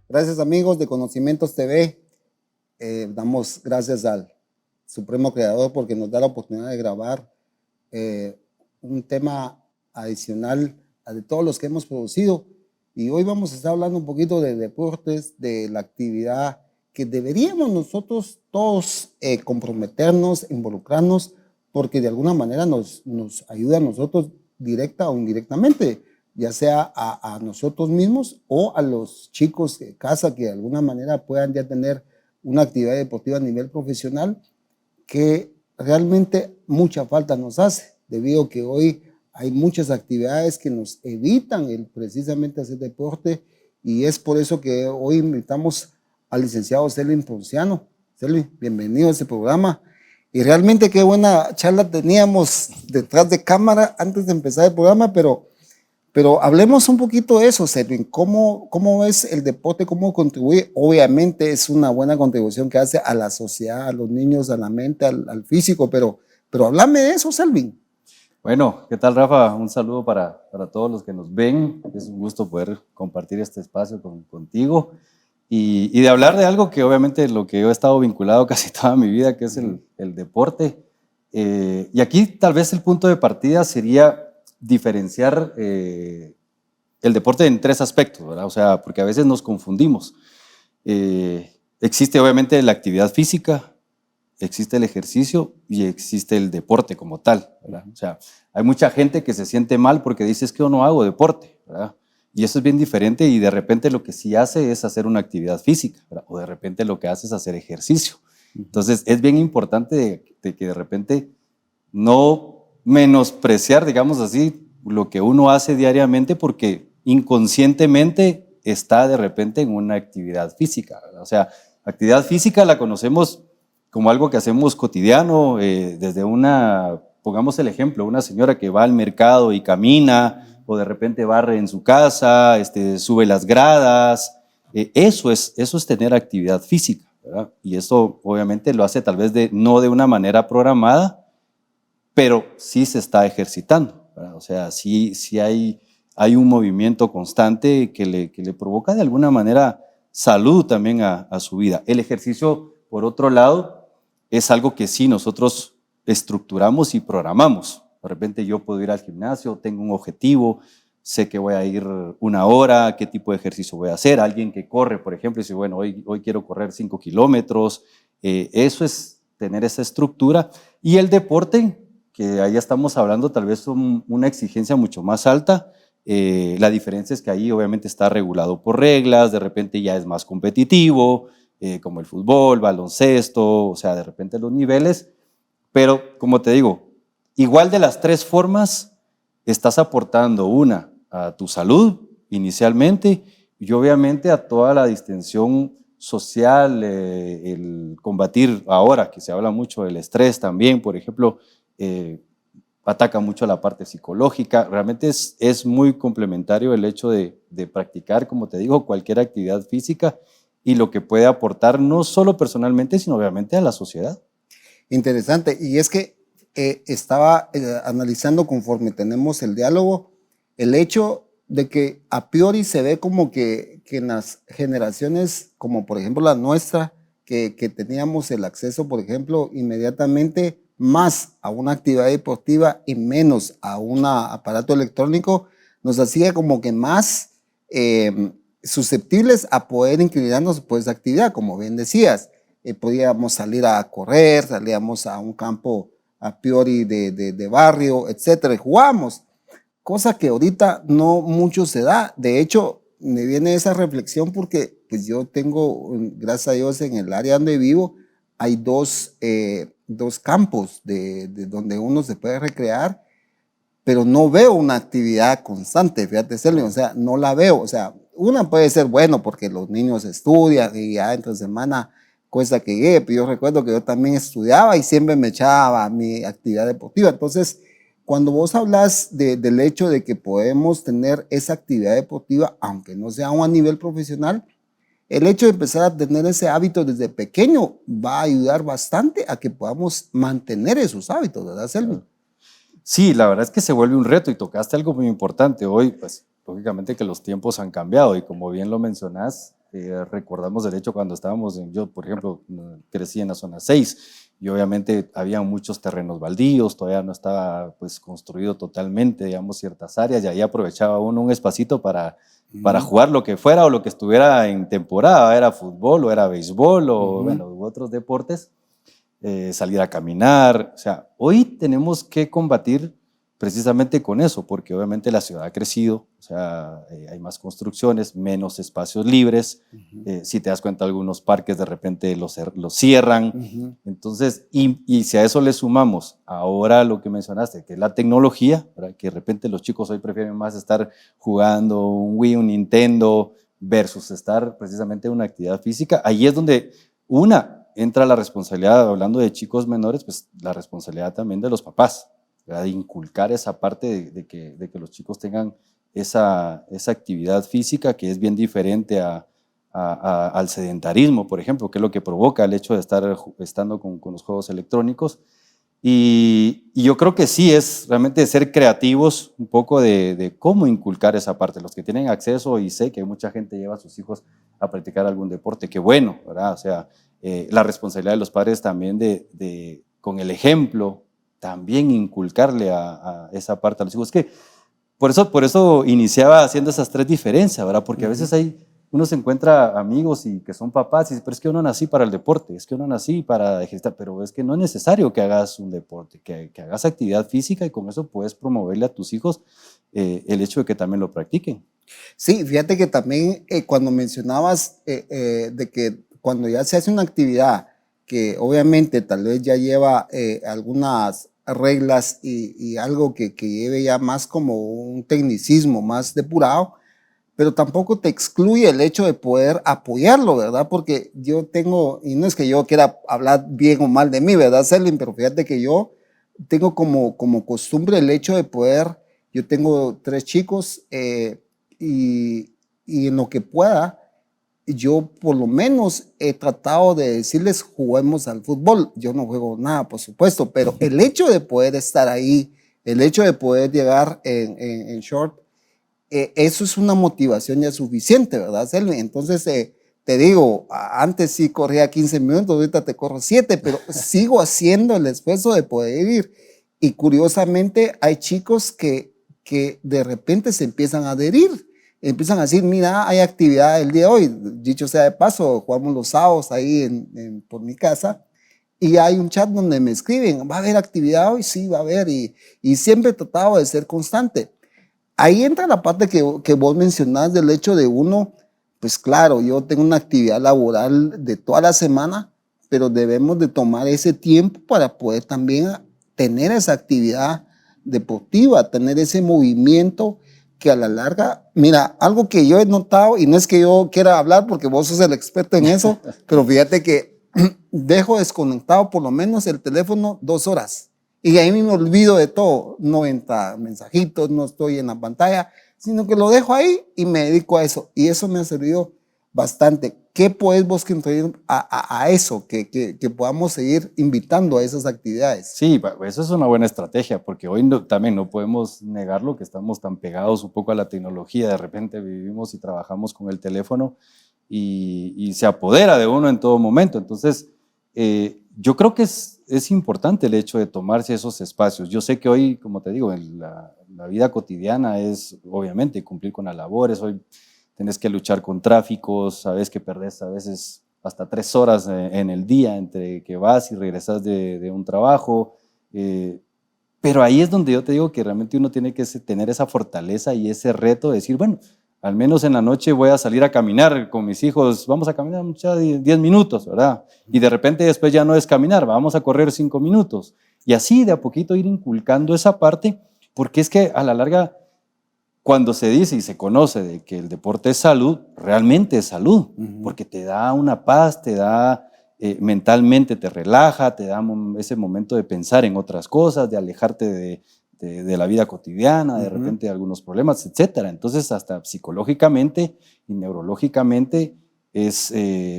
Gracias amigos de Conocimientos TV. Damos gracias al Supremo Creador porque nos da la oportunidad de grabar un tema adicional a de todos los que hemos producido. Y hoy vamos a estar hablando un poquito de deportes, de la actividad que deberíamos nosotros todos comprometernos, involucrarnos, porque de alguna manera nos ayuda a nosotros directa o indirectamente, ya sea a nosotros mismos o a los chicos de casa que de alguna manera puedan ya tener una actividad deportiva a nivel profesional que realmente mucha falta nos hace, debido a que hoy hay muchas actividades que nos evitan el precisamente hacer deporte, y es por eso que hoy invitamos al licenciado Selvin Ponciano. Selvin, bienvenido a este programa. Y realmente qué buena charla teníamos detrás de cámara antes de empezar el programa, pero hablemos un poquito de eso, Selvin. ¿Cómo ves el deporte? ¿Cómo contribuye? Obviamente es una buena contribución que hace a la sociedad, a los niños, a la mente, al físico, pero háblame de eso, Selvin. Bueno, ¿qué tal, Rafa? Un saludo para todos los que nos ven. Es un gusto poder compartir este espacio contigo y de hablar de algo que obviamente lo que yo he estado vinculado casi toda mi vida, que es el deporte. Y aquí tal vez el punto de partida sería diferenciar el deporte en tres aspectos, ¿verdad? O sea, porque a veces nos confundimos. Existe obviamente la actividad física, existe el ejercicio y existe el deporte como tal, ¿verdad? O sea, hay mucha gente que se siente mal porque dice es que yo no hago deporte, ¿verdad? Y eso es bien diferente, y de repente lo que sí hace es hacer una actividad física, ¿verdad? O de repente lo que hace es hacer ejercicio. Entonces es bien importante de que de repente no menospreciar, digamos así, lo que uno hace diariamente, porque inconscientemente está de repente en una actividad física, ¿verdad? O sea, actividad física la conocemos como algo que hacemos cotidiano, desde pongamos el ejemplo, una señora que va al mercado y camina, o de repente barre en su casa, sube las gradas. Eso es tener actividad física, ¿verdad? Y eso obviamente lo hace tal vez no de una manera programada, pero sí se está ejercitando, ¿verdad? O sea, sí hay un movimiento constante que le provoca de alguna manera salud también a su vida. El ejercicio, por otro lado, es algo que sí nosotros estructuramos y programamos. De repente yo puedo ir al gimnasio, tengo un objetivo, sé que voy a ir 1 hora, qué tipo de ejercicio voy a hacer. Alguien que corre, por ejemplo, dice, bueno, hoy quiero correr 5 kilómetros. Eso es tener esa estructura. Y el deporte, que ahí estamos hablando tal vez una exigencia mucho más alta. La diferencia es que ahí obviamente está regulado por reglas, de repente ya es más competitivo, como el fútbol, baloncesto, o sea, de repente los niveles, pero como te digo, igual de las tres formas, estás aportando una a tu salud inicialmente y obviamente a toda la distensión social, el combatir ahora que se habla mucho del estrés también, por ejemplo, ataca mucho la parte psicológica. Realmente es muy complementario el hecho de practicar, como te digo, cualquier actividad física y lo que puede aportar no solo personalmente, sino obviamente a la sociedad. Interesante, y es que estaba analizando conforme tenemos el diálogo, el hecho de que a priori se ve como que en las generaciones, como por ejemplo la nuestra, que teníamos el acceso, por ejemplo, inmediatamente más a una actividad deportiva y menos a un aparato electrónico, nos hacía como que más susceptibles a poder inclinarnos por esa actividad, como bien decías. Podíamos salir a correr, salíamos a un campo a priori de barrio, etcétera, y jugábamos, cosa que ahorita no mucho se da. De hecho, me viene esa reflexión porque pues yo tengo, gracias a Dios, en el área donde vivo, hay dos campos de donde uno se puede recrear, pero no veo una actividad constante, fíjate, Sergio, o sea, no la veo. O sea, una puede ser bueno porque los niños estudian y ya entre semana cuesta que llegue, pero yo recuerdo que yo también estudiaba y siempre me echaba a mi actividad deportiva. Entonces, cuando vos hablas del hecho de que podemos tener esa actividad deportiva, aunque no sea a nivel profesional, el hecho de empezar a tener ese hábito desde pequeño va a ayudar bastante a que podamos mantener esos hábitos, ¿verdad, Selvin? Sí, la verdad es que se vuelve un reto y tocaste algo muy importante. Hoy, pues, lógicamente que los tiempos han cambiado y como bien lo mencionás, recordamos el hecho cuando estábamos, yo por ejemplo crecí en la zona 6 y obviamente había muchos terrenos baldíos, todavía no estaba pues construido totalmente, digamos, ciertas áreas, y ahí aprovechaba uno un espacito para jugar lo que fuera o lo que estuviera en temporada, era fútbol o era béisbol o bueno, u otros deportes, salir a caminar. O sea, hoy tenemos que combatir precisamente con eso, porque obviamente la ciudad ha crecido, o sea, hay más construcciones, menos espacios libres. Si te das cuenta, algunos parques de repente los cierran. Entonces, y si a eso le sumamos ahora lo que mencionaste, que es la tecnología, ¿verdad? Que de repente los chicos hoy prefieren más estar jugando un Wii, un Nintendo, versus estar precisamente en una actividad física, ahí es donde entra la responsabilidad, hablando de chicos menores, pues la responsabilidad también de los papás, ¿verdad? De inculcar esa parte de que los chicos tengan esa actividad física que es bien diferente al sedentarismo, por ejemplo, que es lo que provoca el hecho de estar estando con los juegos electrónicos. Y yo creo que sí es realmente ser creativos un poco de cómo inculcar esa parte. Los que tienen acceso, y sé que mucha gente lleva a sus hijos a practicar algún deporte, qué bueno, ¿verdad? O sea, la responsabilidad de los padres también con el ejemplo, también inculcarle a esa parte a los hijos. Es que por eso iniciaba haciendo esas tres diferencias, ¿verdad? Porque a veces uno se encuentra amigos y que son papás y dice, pero es que yo no nací para el deporte, es que yo no nací para ejercitar, pero es que no es necesario que hagas un deporte, que hagas actividad física, y con eso puedes promoverle a tus hijos el hecho de que también lo practiquen. Sí, fíjate que también cuando mencionabas de que cuando ya se hace una actividad que obviamente tal vez ya lleva algunas reglas y algo que lleve ya más como un tecnicismo más depurado, pero tampoco te excluye el hecho de poder apoyarlo, ¿verdad? Porque yo tengo, y no es que yo quiera hablar bien o mal de mí, ¿verdad, Selin? Pero fíjate que yo tengo como costumbre el hecho de poder, yo tengo 3 chicos y en lo que pueda, yo por lo menos he tratado de decirles juguemos al fútbol. Yo no juego nada, por supuesto, pero el hecho de poder estar ahí, el hecho de poder llegar en short, eso es una motivación ya suficiente, ¿verdad, Selvi? Entonces, te digo, antes sí corría 15 minutos, ahorita te corro 7, pero sigo haciendo el esfuerzo de poder ir. Y curiosamente hay chicos que de repente se empiezan a adherir, empiezan a decir, mira, hay actividad el día de hoy, dicho sea de paso, jugamos los sábados ahí por mi casa, y hay un chat donde me escriben, ¿va a haber actividad hoy? Sí, va a haber, y siempre he tratado de ser constante. Ahí entra la parte que vos mencionás del hecho de uno, pues claro, yo tengo una actividad laboral de toda la semana, pero debemos de tomar ese tiempo para poder también tener esa actividad deportiva, tener ese movimiento que a la larga, mira, algo que yo he notado, y no es que yo quiera hablar porque vos sos el experto en eso, pero fíjate que dejo desconectado por lo menos el teléfono 2 horas. Y ahí me olvido de todo, no entra mensajitos, no estoy en la pantalla, sino que lo dejo ahí y me dedico a eso. Y eso me ha servido bastante. ¿Qué podés vos contribuir a eso? Que podamos seguir invitando a esas actividades. Sí, eso es una buena estrategia, porque hoy también no podemos negarlo, que estamos tan pegados un poco a la tecnología. De repente vivimos y trabajamos con el teléfono y se apodera de uno en todo momento. Entonces, yo creo que es importante el hecho de tomarse esos espacios. Yo sé que hoy, como te digo, la vida cotidiana es obviamente cumplir con las labores. Hoy tenés que luchar con tráficos, sabes que perdés a veces hasta 3 horas en el día entre que vas y regresas de un trabajo. Pero ahí es donde yo te digo que realmente uno tiene que tener esa fortaleza y ese reto de decir, bueno, al menos en la noche voy a salir a caminar con mis hijos, vamos a caminar 10 minutos, ¿verdad? Y de repente después ya no es caminar, vamos a correr 5 minutos. Y así de a poquito ir inculcando esa parte, porque es que a la larga, cuando se dice y se conoce de que el deporte es salud, realmente es salud, porque te da una paz, te da mentalmente, te relaja, te da ese momento de pensar en otras cosas, de alejarte de la vida cotidiana, de repente de algunos problemas, etcétera. Entonces, hasta psicológicamente y neurológicamente es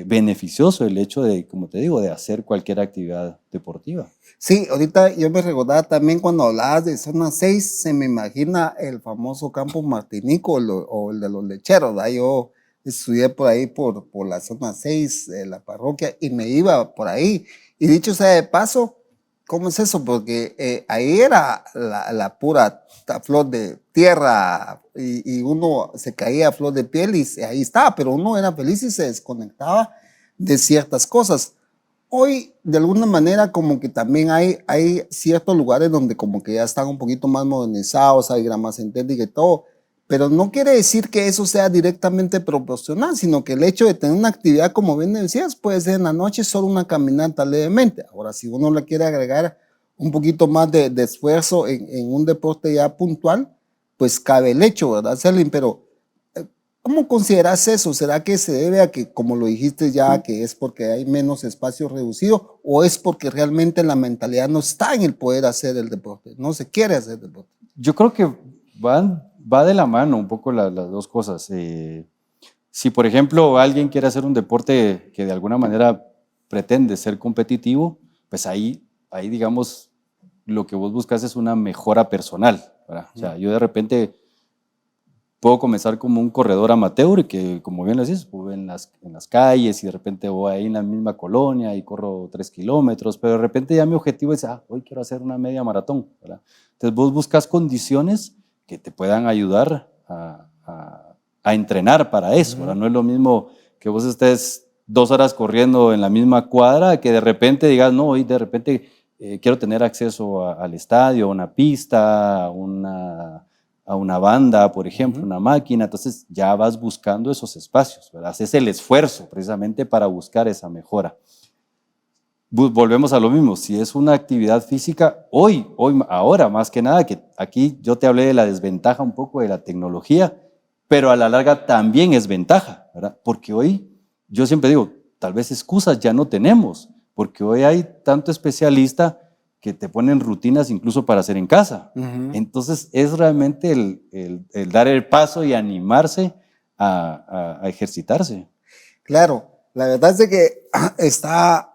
beneficioso el hecho de, como te digo, de hacer cualquier actividad deportiva. Sí, ahorita yo me recordaba también cuando hablabas de zona 6, se me imagina el famoso campo Martinico o el de los lecheros, ¿verdad? Yo estudié por ahí, por la zona 6 de la parroquia, y me iba por ahí. Y dicho sea de paso, ¿cómo es eso? Porque ahí era la pura flor de tierra y uno se caía a flor de piel y ahí estaba, pero uno era feliz y se desconectaba de ciertas cosas. Hoy, de alguna manera, como que también hay ciertos lugares donde como que ya están un poquito más modernizados, hay grama sintética y todo, pero no quiere decir que eso sea directamente proporcional, sino que el hecho de tener una actividad, como bien decías, puede ser en la noche solo una caminata levemente. Ahora, si uno le quiere agregar un poquito más de esfuerzo en un deporte ya puntual, pues cabe el hecho, ¿verdad, Selin? Pero ¿cómo consideras eso? ¿Será que se debe a que, como lo dijiste ya, que es porque hay menos espacio reducido o es porque realmente la mentalidad no está en el poder hacer el deporte, no se quiere hacer deporte? Yo creo que va de la mano un poco las dos cosas. Si, por ejemplo, alguien quiere hacer un deporte que de alguna manera pretende ser competitivo, pues ahí digamos, lo que vos buscas es una mejora personal, ¿verdad? O sea, yo de repente puedo comenzar como un corredor amateur que, como bien lo decís, voy en las calles y de repente voy ahí en la misma colonia y corro 3 kilómetros, pero de repente ya mi objetivo es, hoy quiero hacer una media maratón, ¿verdad? Entonces vos buscas condiciones que te puedan ayudar a entrenar para eso, ¿verdad? No es lo mismo que vos estés 2 horas corriendo en la misma cuadra que de repente digas, no, hoy de repente quiero tener acceso al estadio, a una pista, a una banda, por ejemplo, una máquina, entonces ya vas buscando esos espacios, ¿verdad? Haces el esfuerzo precisamente para buscar esa mejora. Volvemos a lo mismo, si es una actividad física, ahora más que nada, que aquí yo te hablé de la desventaja un poco de la tecnología, pero a la larga también es ventaja, ¿verdad? Porque hoy, yo siempre digo, tal vez excusas ya no tenemos, porque hoy hay tanto especialista que te ponen rutinas incluso para hacer en casa. Entonces es realmente el dar el paso y animarse a ejercitarse. Claro, la verdad es de que está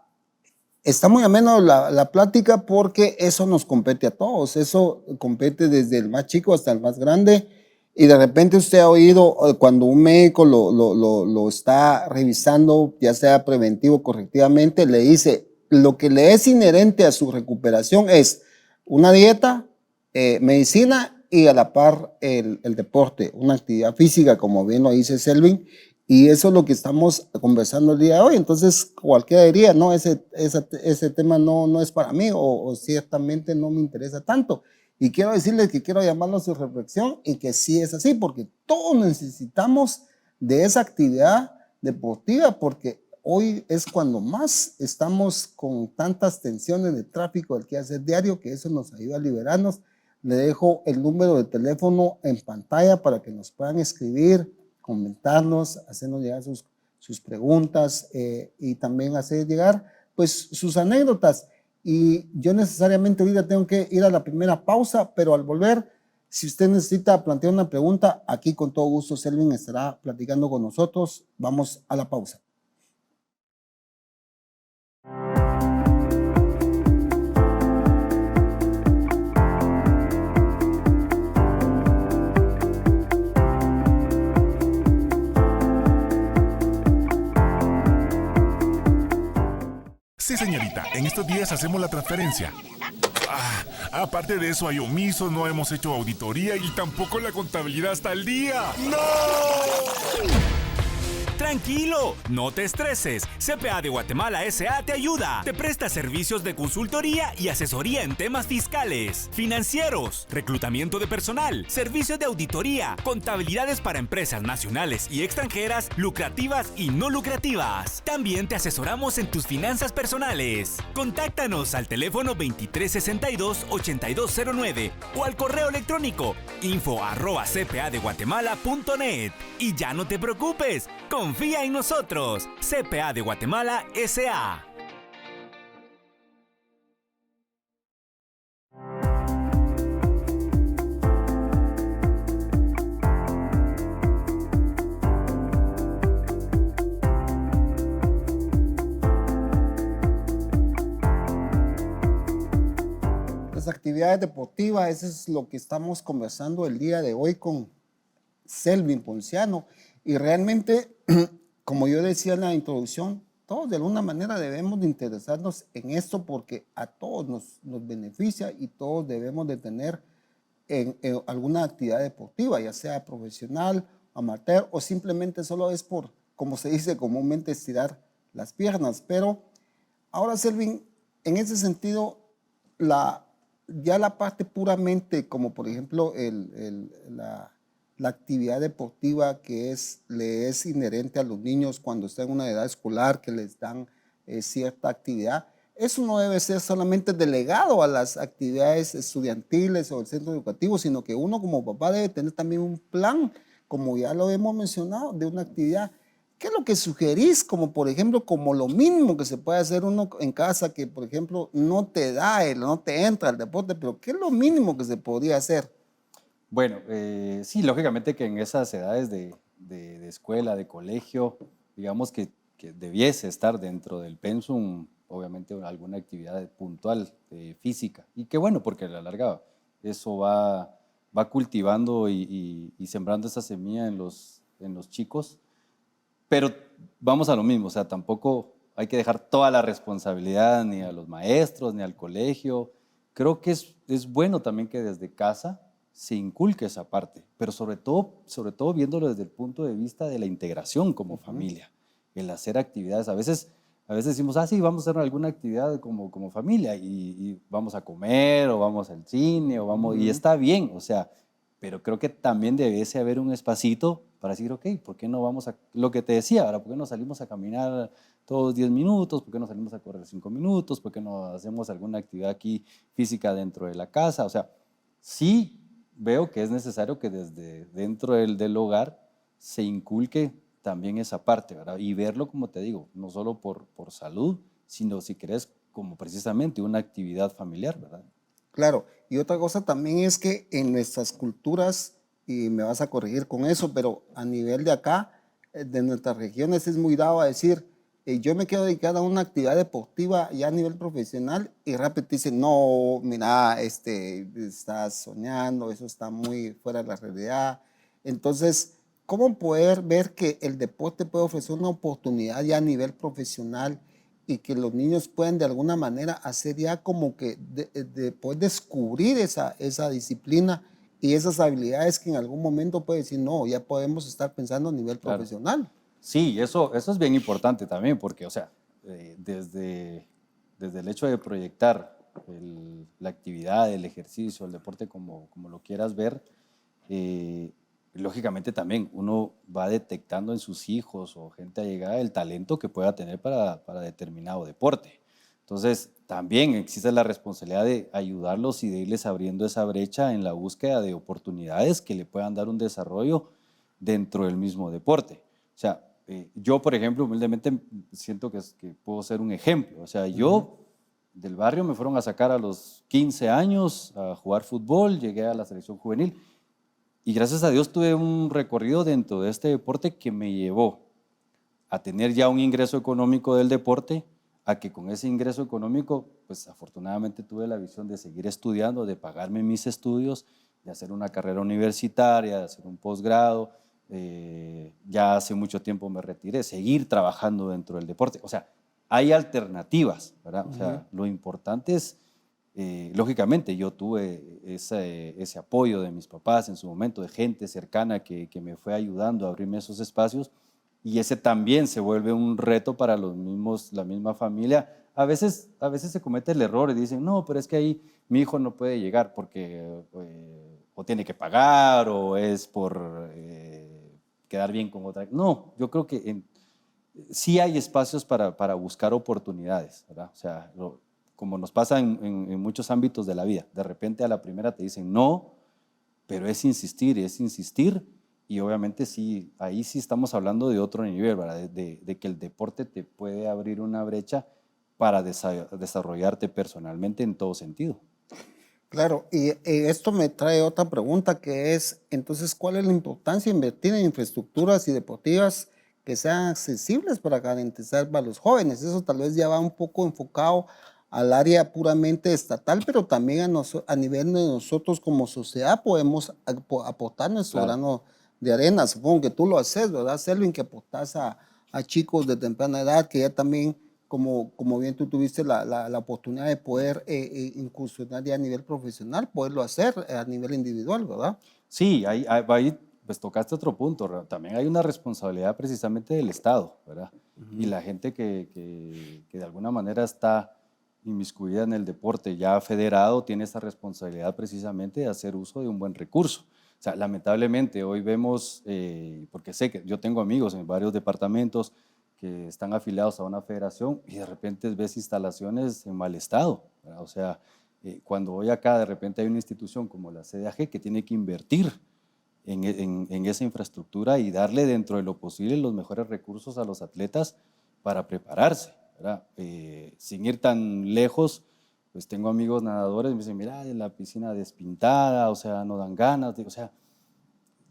muy ameno la plática porque eso nos compete a todos, eso compete desde el más chico hasta el más grande. Y de repente usted ha oído cuando un médico lo está revisando, ya sea preventivo o correctivamente, le dice, lo que le es inherente a su recuperación es una dieta, medicina y a la par el deporte, una actividad física, como bien lo dice Selvin, y eso es lo que estamos conversando el día de hoy. Entonces cualquiera diría, no, ese tema no es para mí o ciertamente no me interesa tanto. Y quiero decirles que quiero llamarlo a su reflexión y que sí es así, porque todos necesitamos de esa actividad deportiva, porque hoy es cuando más estamos con tantas tensiones de tráfico del quehacer diario, que eso nos ayuda a liberarnos. Le dejo el número de teléfono en pantalla para que nos puedan escribir, comentarnos, hacernos llegar sus preguntas y también hacer llegar pues sus anécdotas. Y yo necesariamente ahorita tengo que ir a la primera pausa, pero al volver, si usted necesita plantear una pregunta, aquí con todo gusto Selvin estará platicando con nosotros. Vamos a la pausa. Sí, señorita, en estos días hacemos la transferencia. Aparte de eso, hay omisos, no hemos hecho auditoría y tampoco la contabilidad está al día. ¡No! Tranquilo, no te estreses. CPA de Guatemala S.A. te ayuda. Te presta servicios de consultoría y asesoría en temas fiscales, financieros, reclutamiento de personal, servicios de auditoría, contabilidades para empresas nacionales y extranjeras, lucrativas y no lucrativas. También te asesoramos en tus finanzas personales. Contáctanos al teléfono 2362-8209 o al correo electrónico info@cpadeguatemala.net. Y ya no te preocupes, confía en nosotros. CPA de Guatemala S.A. Las actividades deportivas, eso es lo que estamos conversando el día de hoy con Selvin Ponciano. Y realmente como yo decía en la introducción, todos de alguna manera debemos de interesarnos en esto porque a todos nos beneficia y todos debemos de tener en alguna actividad deportiva, ya sea profesional, amateur o simplemente solo es por, como se dice comúnmente, estirar las piernas. Pero ahora, Selvin, en ese sentido, ya la parte puramente, como por ejemplo la actividad deportiva que le es inherente a los niños cuando están en una edad escolar, que les dan cierta actividad, eso no debe ser solamente delegado a las actividades estudiantiles o el centro educativo, sino que uno como papá debe tener también un plan, como ya lo hemos mencionado, de una actividad. ¿Qué es lo que sugerís? Como por ejemplo, como lo mínimo que se puede hacer uno en casa, que por ejemplo no te no te entra el deporte, pero ¿qué es lo mínimo que se podría hacer? Bueno, sí, lógicamente que en esas edades de escuela, de colegio, digamos que debiese estar dentro del pensum, obviamente alguna actividad puntual física. Y qué bueno, porque a la larga eso va cultivando y sembrando esa semilla en los chicos. Pero vamos a lo mismo, o sea, tampoco hay que dejar toda la responsabilidad ni a los maestros ni al colegio. Creo que es bueno también que desde casa se inculque esa parte, pero sobre todo viéndolo desde el punto de vista de la integración como familia, el hacer actividades. A veces decimos, sí, vamos a hacer alguna actividad como familia y vamos a comer o vamos al cine y está bien, o sea, pero creo que también debiese haber un espacito para decir, ok, ¿por qué no vamos a, lo que te decía ahora, ¿por qué no salimos a caminar todos 10 minutos? ¿Por qué no salimos a correr 5 minutos? ¿Por qué no hacemos alguna actividad aquí física dentro de la casa? O sea, sí veo que es necesario que desde dentro del hogar se inculque también esa parte, ¿verdad? Y verlo, como te digo, no solo por salud, sino si querés como precisamente una actividad familiar, ¿verdad? Claro, y otra cosa también es que en nuestras culturas, y me vas a corregir con eso, pero a nivel de acá, de nuestras regiones, es muy dado a decir, yo me quiero dedicar a una actividad deportiva ya a nivel profesional, y rápido te dicen, no, mira, estás soñando, eso está muy fuera de la realidad. Entonces, ¿cómo poder ver que el deporte puede ofrecer una oportunidad ya a nivel profesional y que los niños pueden de alguna manera hacer ya como que de poder descubrir esa disciplina y esas habilidades que en algún momento puede decir, no, ya podemos estar pensando a nivel Claro. profesional? Sí, eso es bien importante también, porque, o sea, desde el hecho de proyectar la actividad, el ejercicio, el deporte, como lo quieras ver, lógicamente también uno va detectando en sus hijos o gente allegada el talento que pueda tener para determinado deporte. Entonces, también existe la responsabilidad de ayudarlos y de irles abriendo esa brecha en la búsqueda de oportunidades que le puedan dar un desarrollo dentro del mismo deporte. O sea, yo, por ejemplo, humildemente siento que puedo ser un ejemplo. O sea, yo del barrio me fueron a sacar a los 15 años a jugar fútbol, llegué a la selección juvenil y gracias a Dios tuve un recorrido dentro de este deporte que me llevó a tener ya un ingreso económico del deporte, a que con ese ingreso económico, pues afortunadamente tuve la visión de seguir estudiando, de pagarme mis estudios, de hacer una carrera universitaria, de hacer un posgrado. Ya hace mucho tiempo me retiré, seguir trabajando dentro del deporte. O sea, hay alternativas, ¿verdad? O sea, lo importante es, lógicamente, yo tuve ese apoyo de mis papás en su momento, de gente cercana que me fue ayudando a abrirme esos espacios, y ese también se vuelve un reto para la misma familia. A veces se comete el error y dicen, no, pero es que ahí mi hijo no puede llegar porque o tiene que pagar o es por quedar bien con otra. No, yo creo que sí hay espacios para buscar oportunidades, ¿verdad? O sea, como nos pasa en muchos ámbitos de la vida, de repente a la primera te dicen no, pero es insistir y obviamente sí, ahí sí estamos hablando de otro nivel, ¿verdad? De que el deporte te puede abrir una brecha para desarrollarte personalmente en todo sentido. Claro, y esto me trae otra pregunta que es, entonces, ¿cuál es la importancia de invertir en infraestructuras y deportivas que sean accesibles para garantizar para los jóvenes? Eso tal vez ya va un poco enfocado al área puramente estatal, pero también a nivel de nosotros como sociedad podemos aportar nuestro Claro. grano de arena, supongo que tú lo haces, ¿verdad, Selvin? Que apostas a chicos de temprana edad que ya también, como bien tú tuviste la oportunidad de poder incursionar ya a nivel profesional, poderlo hacer a nivel individual, ¿verdad? Sí, ahí pues tocaste otro punto. También hay una responsabilidad precisamente del Estado, ¿verdad? Y la gente que de alguna manera está inmiscuida en el deporte ya federado tiene esa responsabilidad precisamente de hacer uso de un buen recurso. O sea, lamentablemente hoy vemos, porque sé que yo tengo amigos en varios departamentos que están afiliados a una federación y de repente ves instalaciones en mal estado, ¿verdad? O sea, cuando voy acá de repente hay una institución como la CDAG que tiene que invertir en esa infraestructura y darle dentro de lo posible los mejores recursos a los atletas para prepararse, ¿verdad? Sin ir tan lejos, pues tengo amigos nadadores, me dicen, mira, la piscina despintada, o sea, no dan ganas, o sea,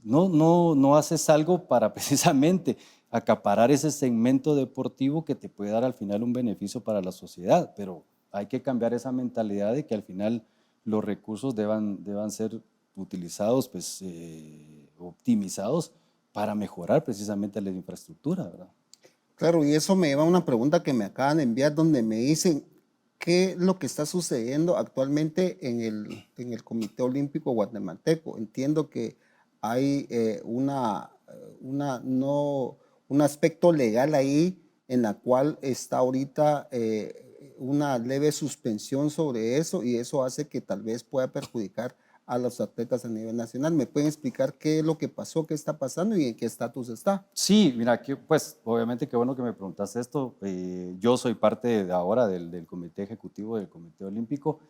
no haces algo para precisamente acaparar ese segmento deportivo que te puede dar al final un beneficio para la sociedad, pero hay que cambiar esa mentalidad de que al final los recursos deban ser utilizados, pues, optimizados para mejorar precisamente la infraestructura, ¿verdad? Claro, y eso me lleva a una pregunta que me acaban de enviar donde me dicen qué es lo que está sucediendo actualmente en el Comité Olímpico Guatemalteco. Entiendo que hay un aspecto legal ahí en la cual está ahorita una leve suspensión sobre eso y eso hace que tal vez pueda perjudicar a los atletas a nivel nacional. ¿Me pueden explicar qué es lo que pasó, qué está pasando y en qué estatus está? Sí, mira, pues obviamente qué bueno que me preguntas esto. Yo soy parte ahora del Comité Ejecutivo del Comité Olímpico.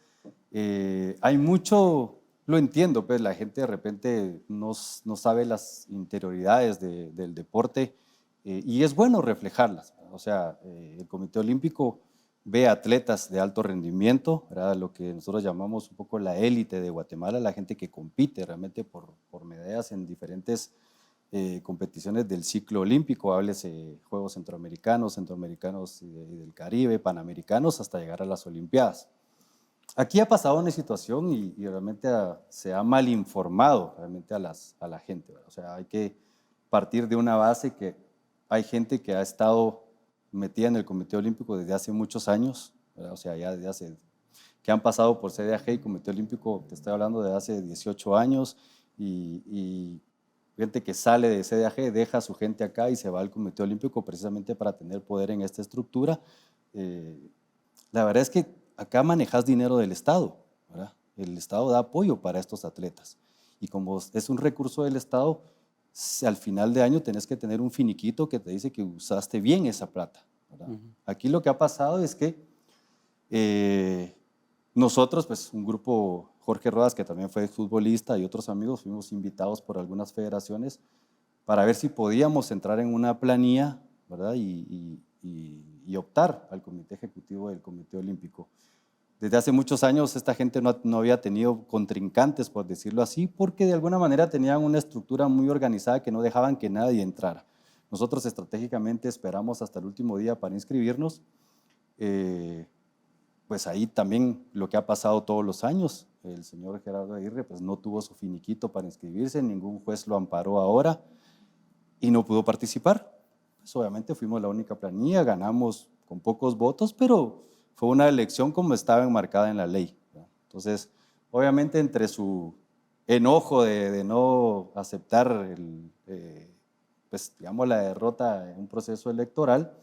Hay mucho, lo entiendo, pues la gente de repente no sabe las interioridades del deporte y es bueno reflejarlas. O sea, el Comité Olímpico ve atletas de alto rendimiento, ¿verdad? Lo que nosotros llamamos un poco la élite de Guatemala, la gente que compite realmente por medallas en diferentes competiciones del ciclo olímpico, háblese Juegos Centroamericanos y del Caribe, Panamericanos, hasta llegar a las Olimpiadas. Aquí ha pasado una situación y realmente se ha mal informado realmente a la gente, ¿verdad? O sea, hay que partir de una base que hay gente que ha estado metida en el Comité Olímpico desde hace muchos años, ¿verdad? O sea, ya desde hace, que han pasado por CDAG y Comité Olímpico, te estoy hablando de hace 18 años, y gente que sale de CDAG, deja a su gente acá y se va al Comité Olímpico precisamente para tener poder en esta estructura. La verdad es que acá manejas dinero del Estado, ¿verdad? El Estado da apoyo para estos atletas y como es un recurso del Estado, al final de año tenés que tener un finiquito que te dice que usaste bien esa plata, ¿verdad? Aquí lo que ha pasado es que nosotros, pues un grupo, Jorge Rodas, que también fue futbolista, y otros amigos, fuimos invitados por algunas federaciones para ver si podíamos entrar en una planilla, ¿verdad? Y optar al Comité Ejecutivo del Comité Olímpico. Desde hace muchos años esta gente no había tenido contrincantes, por decirlo así, porque de alguna manera tenían una estructura muy organizada que no dejaban que nadie entrara. Nosotros estratégicamente esperamos hasta el último día para inscribirnos. Pues ahí también lo que ha pasado todos los años, el señor Gerardo Aguirre pues no tuvo su finiquito para inscribirse, ningún juez lo amparó ahora y no pudo participar. Pues obviamente fuimos la única planilla, ganamos con pocos votos, pero fue una elección como estaba enmarcada en la ley, ¿verdad? Entonces, obviamente entre su enojo de no aceptar pues, digamos, la derrota en un proceso electoral,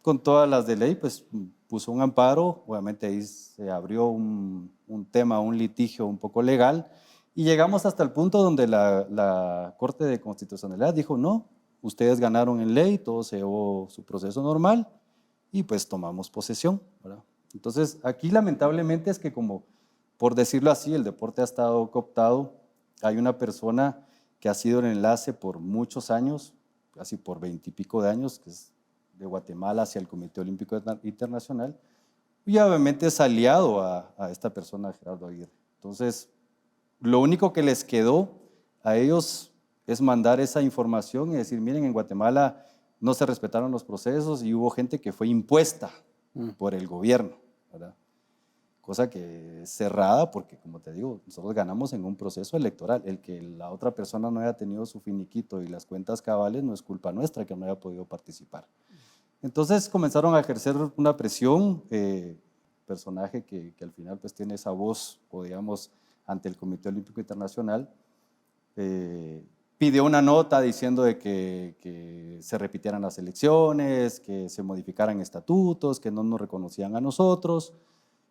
con todas las de ley, pues puso un amparo, obviamente ahí se abrió un tema, un litigio un poco legal, y llegamos hasta el punto donde la Corte de Constitucionalidad dijo, no, ustedes ganaron en ley, todo se llevó su proceso normal, y pues tomamos posesión, ¿verdad? Entonces, aquí lamentablemente es que como, por decirlo así, el deporte ha estado cooptado, hay una persona que ha sido el enlace por muchos años, casi por 20 y pico de años, que es de Guatemala hacia el Comité Olímpico Internacional, y obviamente es aliado a esta persona, Gerardo Aguirre. Entonces, lo único que les quedó a ellos es mandar esa información y decir, miren, en Guatemala no se respetaron los procesos y hubo gente que fue impuesta por el gobierno, ¿verdad? cosa que es cerrada porque, como te digo, nosotros ganamos en un proceso electoral. El que la otra persona no haya tenido su finiquito y las cuentas cabales no es culpa nuestra que no haya podido participar. Entonces comenzaron a ejercer una presión, personaje que al final pues tiene esa voz, o digamos, ante el Comité Olímpico Internacional, pidió una nota diciendo de que se repitieran las elecciones, que se modificaran estatutos, que no nos reconocían a nosotros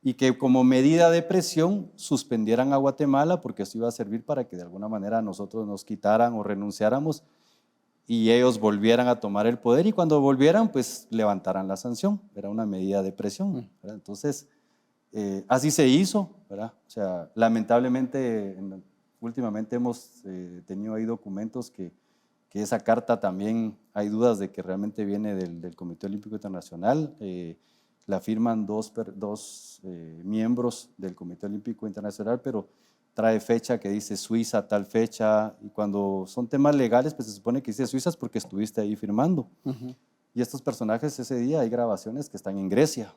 y que como medida de presión suspendieran a Guatemala porque eso iba a servir para que de alguna manera nosotros nos quitaran o renunciáramos y ellos volvieran a tomar el poder y cuando volvieran pues levantaran la sanción. Era una medida de presión, ¿verdad? Entonces así se hizo, ¿verdad? O sea, lamentablemente últimamente hemos tenido ahí documentos que esa carta también hay dudas de que realmente viene del Comité Olímpico Internacional. La firman dos miembros del Comité Olímpico Internacional, pero trae fecha que dice Suiza, tal fecha, y cuando son temas legales, pues se supone que dice Suiza es porque estuviste ahí firmando. Y estos personajes ese día hay grabaciones que están en Grecia.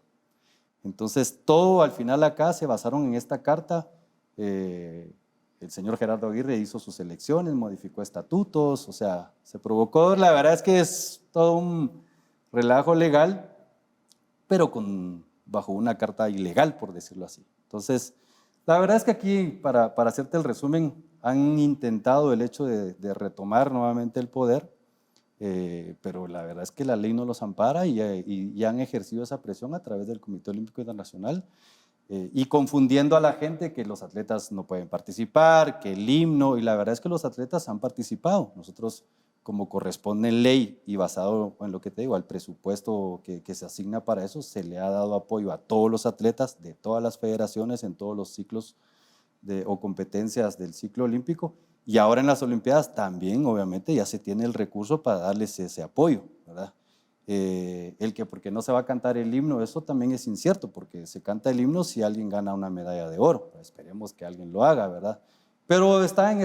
Entonces, todo al final acá se basaron en esta carta. El señor Gerardo Aguirre hizo sus elecciones, modificó estatutos, o sea, se provocó, la verdad es que es todo un relajo legal, pero bajo una carta ilegal, por decirlo así. Entonces, la verdad es que aquí, para hacerte el resumen, han intentado el hecho de retomar nuevamente el poder, pero la verdad es que la ley no los ampara y han ejercido esa presión a través del Comité Olímpico Internacional y confundiendo a la gente que los atletas no pueden participar, que el himno, y la verdad es que los atletas han participado. Nosotros, como corresponde en ley y basado en lo que te digo, al presupuesto que se asigna para eso, se le ha dado apoyo a todos los atletas de todas las federaciones en todos los ciclos o competencias del ciclo olímpico. Y ahora en las Olimpiadas también, obviamente, ya se tiene el recurso para darles ese apoyo, ¿verdad? Porque no se va a cantar el himno, eso también es incierto, porque se canta el himno si alguien gana una medalla de oro. Esperemos que alguien lo haga, ¿verdad? Pero está en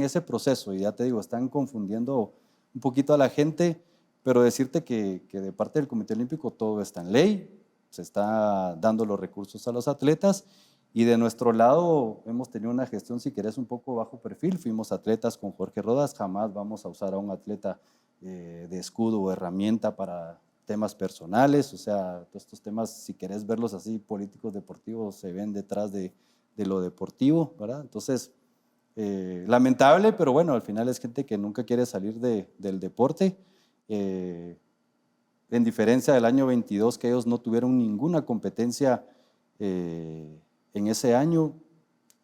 ese proceso y ya te digo, están confundiendo un poquito a la gente, pero decirte que de parte del Comité Olímpico todo está en ley, se está dando los recursos a los atletas y de nuestro lado hemos tenido una gestión, si querés, un poco bajo perfil. Fuimos atletas con Jorge Rodas, jamás vamos a usar a un atleta de escudo o herramienta para temas personales, o sea, todos estos temas, si querés verlos así, políticos, deportivos, se ven detrás de lo deportivo, ¿verdad? Entonces, lamentable, pero bueno, al final es gente que nunca quiere salir del deporte. En diferencia del año 22, que ellos no tuvieron ninguna competencia en ese año,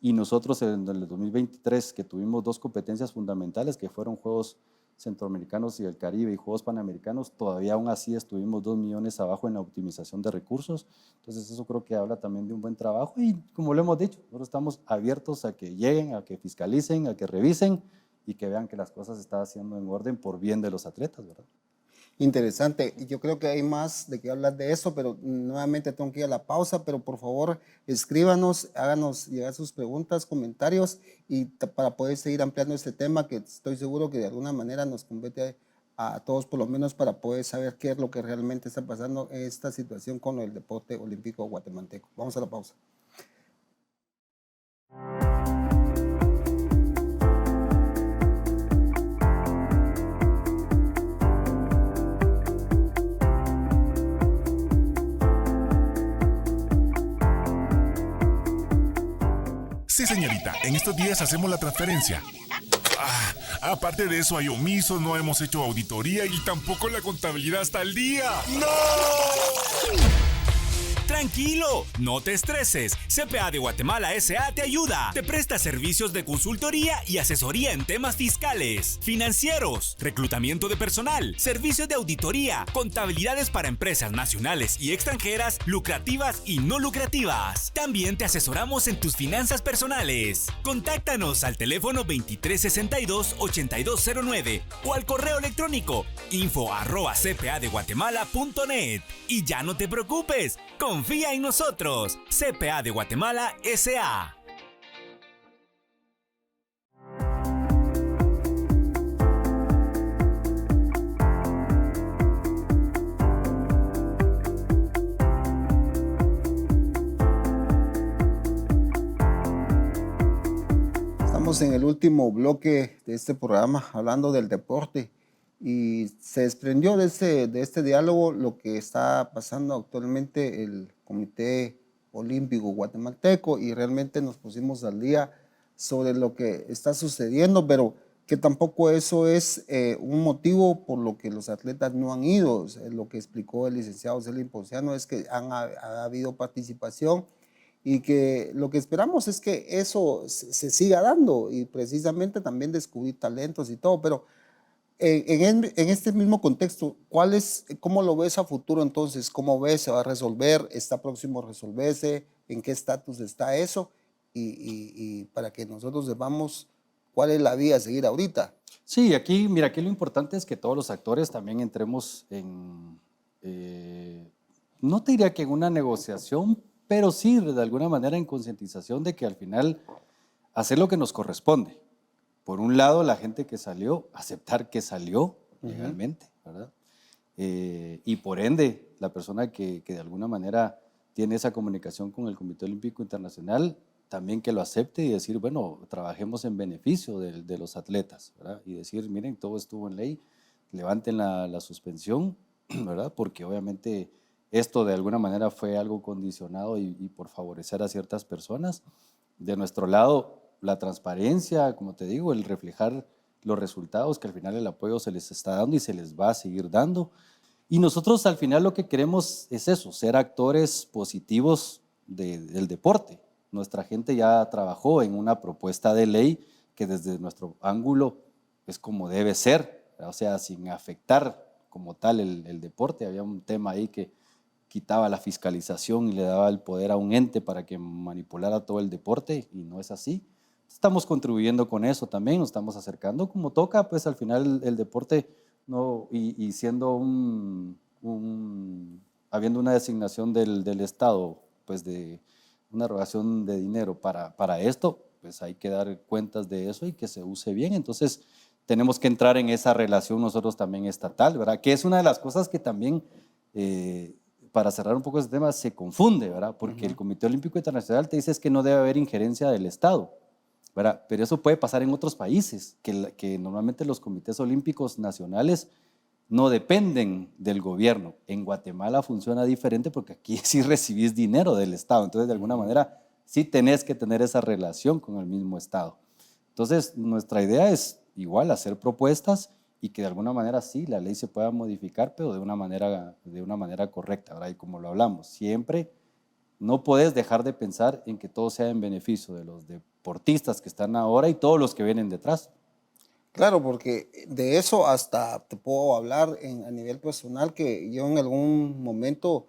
y nosotros en el 2023, que tuvimos 2 competencias fundamentales, que fueron Juegos Centroamericanos y del Caribe y Juegos Panamericanos, todavía aún así estuvimos 2 millones abajo en la optimización de recursos. Entonces eso creo que habla también de un buen trabajo y como lo hemos dicho, nosotros estamos abiertos a que lleguen, a que fiscalicen, a que revisen y que vean que las cosas se están haciendo en orden por bien de los atletas, ¿verdad? Interesante. Yo creo que hay más de qué hablar de eso, pero nuevamente tengo que ir a la pausa, pero por favor escríbanos, háganos llegar sus preguntas, comentarios y para poder seguir ampliando este tema que estoy seguro que de alguna manera nos compete a todos, por lo menos para poder saber qué es lo que realmente está pasando en esta situación con el deporte olímpico guatemalteco. Vamos a la pausa. Sí, señorita, en estos días hacemos la transferencia. Aparte de eso, hay omisos, no hemos hecho auditoría y tampoco la contabilidad está al día. ¡No! Tranquilo, no te estreses. CPA de Guatemala S.A. te ayuda. Te presta servicios de consultoría y asesoría en temas fiscales, financieros, reclutamiento de personal, servicios de auditoría, contabilidades para empresas nacionales y extranjeras, lucrativas y no lucrativas. También te asesoramos en tus finanzas personales. Contáctanos al teléfono 2362-8209 o al correo electrónico info@cpadeguatemala.net. Y ya no te preocupes, confía en nosotros. CPA de Guatemala S.A. estamos en el último bloque de este programa hablando del deporte y se desprendió de este diálogo lo que está pasando actualmente el Comité Olímpico Guatemalteco y realmente nos pusimos al día sobre lo que está sucediendo, pero que tampoco eso es un motivo por lo que los atletas no han ido. Lo que explicó el licenciado Celín Ponciano es que ha habido participación y que lo que esperamos es que eso se siga dando y precisamente también descubrir talentos y todo, pero en este mismo contexto, ¿cómo lo ves a futuro entonces? ¿Cómo ves? ¿Se va a resolver? ¿Está próximo a resolverse? ¿En qué estatus está eso? Y para que nosotros sepamos cuál es la vía a seguir ahorita. Sí, aquí, mira, aquí lo importante es que todos los actores también entremos en, no te diría que en una negociación, pero sí de alguna manera en concientización de que al final hacer lo que nos corresponde. Por un lado, la gente que salió, aceptar que salió legalmente, ¿verdad? Y por ende, la persona que de alguna manera tiene esa comunicación con el Comité Olímpico Internacional, también que lo acepte y decir, bueno, trabajemos en beneficio de los atletas, ¿verdad? Y decir, miren, todo estuvo en ley, levanten la suspensión, ¿verdad? Porque obviamente esto de alguna manera fue algo condicionado y por favorecer a ciertas personas. De nuestro lado, la transparencia, como te digo, el reflejar los resultados, que al final el apoyo se les está dando y se les va a seguir dando. Y nosotros al final lo que queremos es eso, ser actores positivos del deporte. Nuestra gente ya trabajó en una propuesta de ley que desde nuestro ángulo es como debe ser, o sea, sin afectar como tal el deporte. Había un tema ahí que quitaba la fiscalización y le daba el poder a un ente para que manipulara todo el deporte y no es así. Estamos contribuyendo con eso también, nos estamos acercando como toca, pues al final el deporte no, y siendo habiendo una designación del Estado, pues de una erogación de dinero para esto, pues hay que dar cuentas de eso y que se use bien. Entonces tenemos que entrar en esa relación nosotros también estatal, ¿verdad? Que es una de las cosas que también, para cerrar un poco ese tema, se confunde, ¿verdad? Porque el Comité Olímpico Internacional te dice es que no debe haber injerencia del Estado, ¿verdad? Pero eso puede pasar en otros países, que normalmente los comités olímpicos nacionales no dependen del gobierno. En Guatemala funciona diferente porque aquí sí recibís dinero del Estado, entonces de alguna manera sí tenés que tener esa relación con el mismo Estado. Entonces nuestra idea es igual hacer propuestas y que de alguna manera sí la ley se pueda modificar, pero de una manera correcta, ¿verdad? Y como lo hablamos, siempre no puedes dejar de pensar en que todo sea en beneficio de los deportistas que están ahora y todos los que vienen detrás. Claro, porque de eso hasta te puedo hablar a nivel personal, que yo en algún momento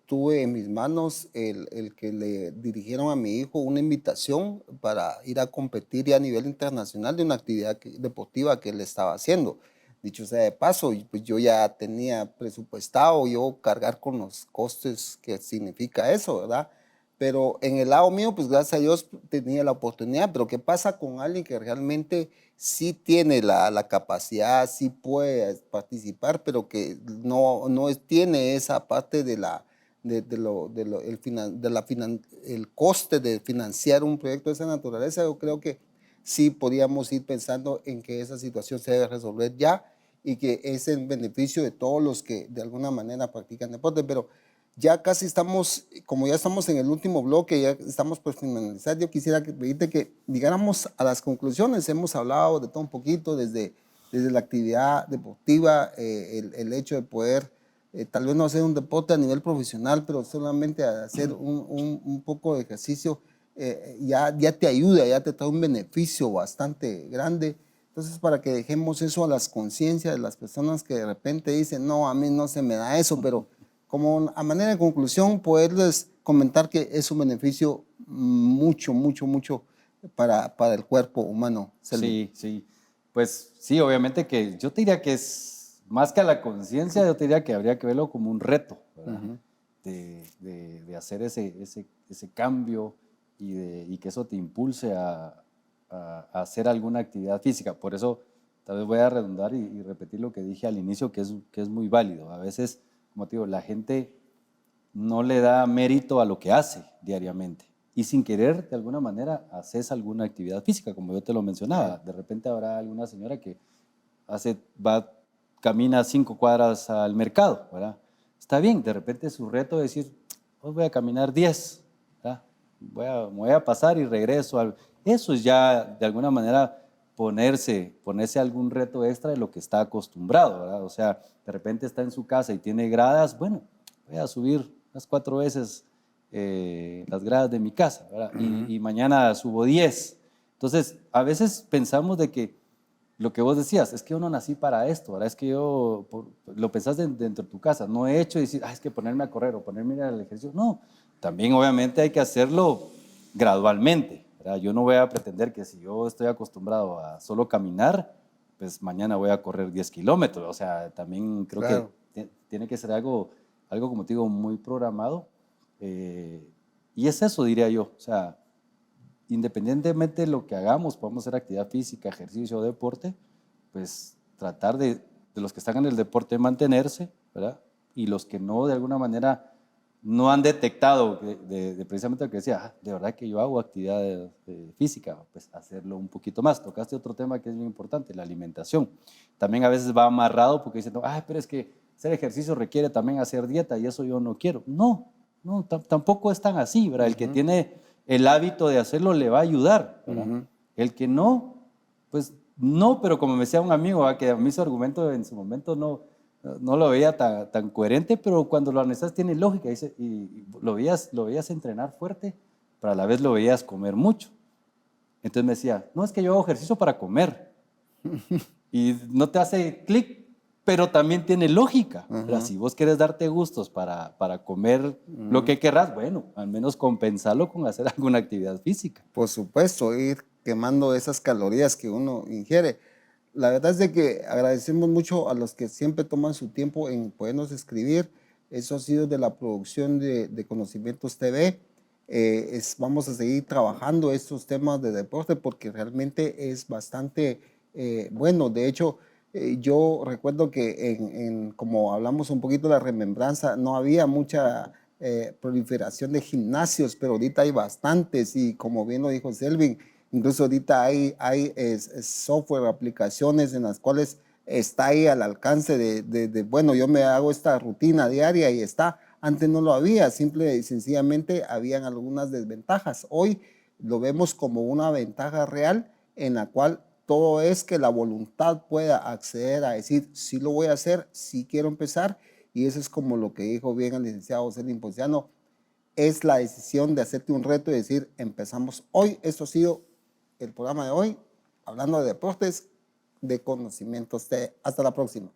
tuve en mis manos el que le dirigieron a mi hijo una invitación para ir a competir ya a nivel internacional de una actividad deportiva que él estaba haciendo. Dicho sea de paso, pues yo ya tenía presupuestado yo cargar con los costes que significa eso, ¿verdad? Pero en el lado mío, pues gracias a Dios tenía la oportunidad, pero ¿qué pasa con alguien que realmente sí tiene la capacidad, sí puede participar, pero que no tiene esa parte de el coste de financiar un proyecto de esa naturaleza? Yo creo que sí podríamos ir pensando en que esa situación se debe resolver ya y que es en beneficio de todos los que de alguna manera practican deporte, pero ya casi estamos, como ya estamos en el último bloque, ya estamos por finalizar, yo quisiera pedirte que llegáramos a las conclusiones. Hemos hablado de todo un poquito, desde la actividad deportiva, el hecho de poder tal vez no hacer un deporte a nivel profesional, pero solamente hacer un poco de ejercicio, ya te ayuda, ya te trae un beneficio bastante grande. Entonces, para que dejemos eso a las conciencias de las personas que de repente dicen, no, a mí no se me da eso, pero como a manera de conclusión, poderles comentar que es un beneficio mucho, mucho, mucho para el cuerpo humano. Sí, sí. Pues sí, obviamente que yo te diría que es más que a la conciencia, yo te diría que habría que verlo como un reto, ¿verdad? De hacer ese cambio y que eso te impulse a hacer alguna actividad física. Por eso tal vez voy a redundar y repetir lo que dije al inicio, que es muy válido. A veces, como te digo, la gente no le da mérito a lo que hace diariamente, y sin querer, de alguna manera, haces alguna actividad física, como yo te lo mencionaba. De repente habrá alguna señora que camina 5 cuadras al mercado, ¿verdad? Está bien, de repente su reto es decir, hoy voy a caminar 10, ¿verdad? Me voy a pasar y regreso. Eso es ya, de alguna manera, ponerse algún reto extra de lo que está acostumbrado, ¿verdad? O sea, de repente está en su casa y tiene gradas, bueno, voy a subir unas 4 veces las gradas de mi casa, ¿verdad? Y mañana subo 10. Entonces, a veces pensamos de que lo que vos decías, es que yo no nací para esto, ¿verdad? Es que lo pensás dentro de tu casa, no he hecho y decir, es que ponerme a correr o ponerme a ir al ejercicio. No, también obviamente hay que hacerlo gradualmente, ¿verdad? Yo no voy a pretender que si yo estoy acostumbrado a solo caminar, pues mañana voy a correr 10 kilómetros. O sea, también creo que tiene que ser algo, como te digo, muy programado. Y es eso, diría yo. O sea, independientemente de lo que hagamos, podemos hacer actividad física, ejercicio o deporte, pues tratar de los que están en el deporte mantenerse, ¿verdad? Y los que no, de alguna manera, no han detectado de precisamente lo que decía, de verdad que yo hago actividad física, pues hacerlo un poquito más. Tocaste otro tema que es muy importante, la alimentación. También a veces va amarrado porque dicen, pero es que hacer ejercicio requiere también hacer dieta y eso yo no quiero. No, tampoco es tan así, ¿verdad? El que tiene el hábito de hacerlo le va a ayudar, ¿verdad? El que no, pues no, pero como me decía un amigo, ¿verdad? Que a mí su argumento en su momento no lo veía tan coherente, pero cuando lo analizas tiene lógica, dice, y lo veías entrenar fuerte, pero a la vez lo veías comer mucho. Entonces me decía, no, es que yo hago ejercicio para comer. Y no te hace clic, pero también tiene lógica. Si vos querés darte gustos para comer lo que querrás, bueno, al menos compensarlo con hacer alguna actividad física. Por supuesto, ir quemando esas calorías que uno ingiere. La verdad es de que agradecemos mucho a los que siempre toman su tiempo en podernos escribir. Eso ha sido de la producción de Conocimientos TV. Vamos a seguir trabajando estos temas de deporte porque realmente es bastante bueno. De hecho, yo recuerdo que como hablamos un poquito de la remembranza, no había mucha proliferación de gimnasios, pero ahorita hay bastantes y como bien lo dijo Selvin, incluso ahorita hay software, aplicaciones en las cuales está ahí al alcance bueno, yo me hago esta rutina diaria y está. Antes no lo había, simple y sencillamente habían algunas desventajas. Hoy lo vemos como una ventaja real en la cual todo es que la voluntad pueda acceder a decir, sí lo voy a hacer, sí quiero empezar, y eso es como lo que dijo bien el licenciado Selvin Ponciano, es la decisión de hacerte un reto y decir, empezamos hoy. Esto ha sido el programa de hoy, hablando de deportes, de Conocimientos. Hasta la próxima.